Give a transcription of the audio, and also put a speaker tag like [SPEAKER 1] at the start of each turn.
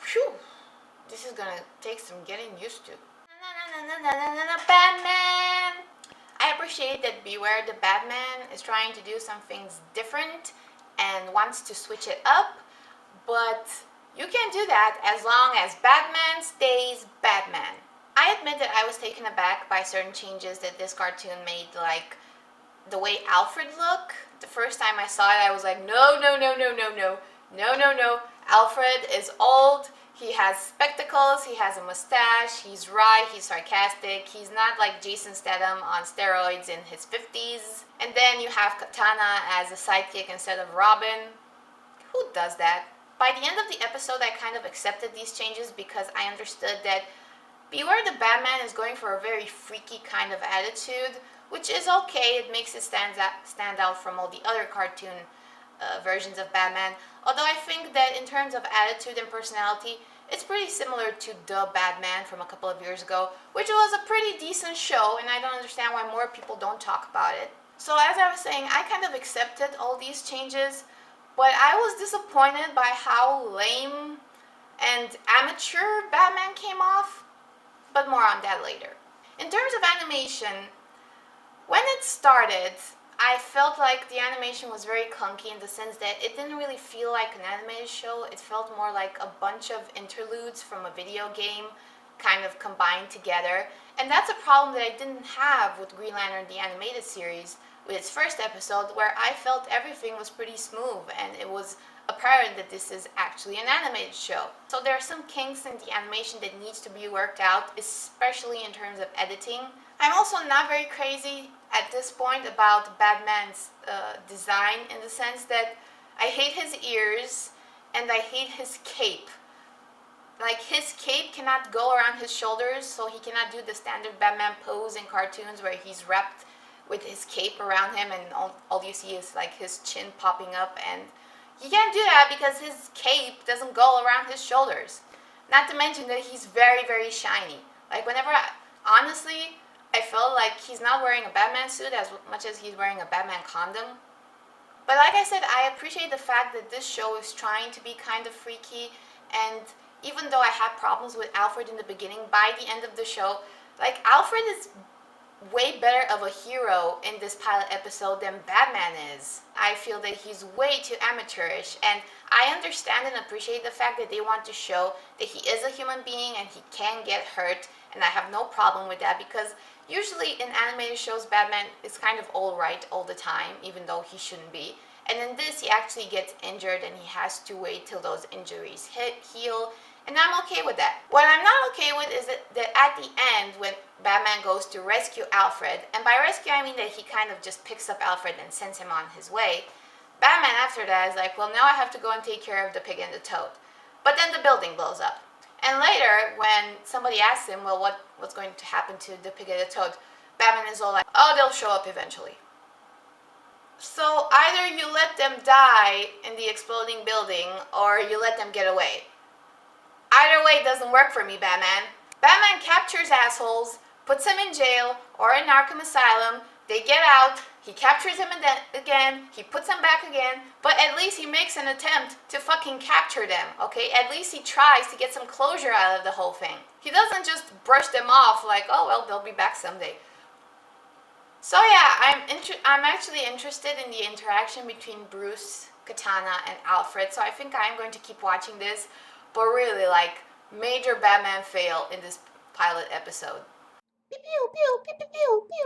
[SPEAKER 1] Phew, this is gonna take some getting used to. Batman! I appreciate that Beware the Batman is trying to do some things different and wants to switch it up, but you can do that as long as Batman stays Batman. I admit that I was taken aback by certain changes that this cartoon made, like the way Alfred looked. The first time I saw it, I was like, no, no, no, no, no, no, no, no, no. Alfred is old. He has spectacles, he has a mustache, he's wry, he's sarcastic, he's not like Jason Statham on steroids in his 50s. And then you have Katana as a sidekick instead of Robin. Who does that? By the end of the episode, I kind of accepted these changes because I understood that Beware the Batman is going for a very freaky kind of attitude, which is okay. It makes it stand out from all the other cartoon versions of Batman. Although I think that in terms of attitude and personality, it's pretty similar to The Batman from a couple of years ago, which was a pretty decent show, and I don't understand why more people don't talk about it. So as I was saying, I kind of accepted all these changes, but I was disappointed by how lame and amateur Batman came off, but more on that later. In terms of animation, when it started, I felt like the animation was very clunky in the sense that it didn't really feel like an animated show. It felt more like a bunch of interludes from a video game kind of combined together. And that's a problem that I didn't have with Green Lantern the Animated Series with its first episode, where I felt everything was pretty smooth and it was apparent that this is actually an animated show. So there are some kinks in the animation that needs to be worked out, especially in terms of editing. I'm also not very crazy at this point about Batman's design, in the sense that I hate his ears and I hate his cape. Like, his cape cannot go around his shoulders, so he cannot do the standard Batman pose in cartoons where he's wrapped with his cape around him and all you see is like his chin popping up, and he can't do that because his cape doesn't go around his shoulders. Not to mention that he's very, very shiny. Like, honestly, I felt like he's not wearing a Batman suit as much as he's wearing a Batman condom. But like I said, I appreciate the fact that this show is trying to be kind of freaky, and even though I had problems with Alfred in the beginning, by the end of the show, like, Alfred is way better of a hero in this pilot episode than Batman is. I feel that he's way too amateurish, and I understand and appreciate the fact that they want to show that he is a human being and he can get hurt, and I have no problem with that because usually in animated shows Batman is kind of alright all the time, even though he shouldn't be. And in this, he actually gets injured and he has to wait till those injuries heal, and I'm okay with that. What I'm not okay with is that at the end, when Batman goes to rescue Alfred, and by rescue I mean that he kind of just picks up Alfred and sends him on his way, Batman after that is like, well, now I have to go and take care of the pig and the toad. But then the building blows up. And later, when somebody asks him, well, what's going to happen to the pig and the toad, Batman is all like, oh, they'll show up eventually. So either you let them die in the exploding building, or you let them get away. Either way doesn't work for me, Batman. Batman captures assholes, puts them in jail or in Arkham Asylum, they get out, he captures them again, he puts them back again, but at least he makes an attempt to fucking capture them, okay? At least he tries to get some closure out of the whole thing. He doesn't just brush them off like, oh well, they'll be back someday. So yeah, I'm actually interested in the interaction between Bruce, Katana, and Alfred, so I think I'm going to keep watching this. But really, like, major Batman fail in this pilot episode. Pew pew pew pew pew pew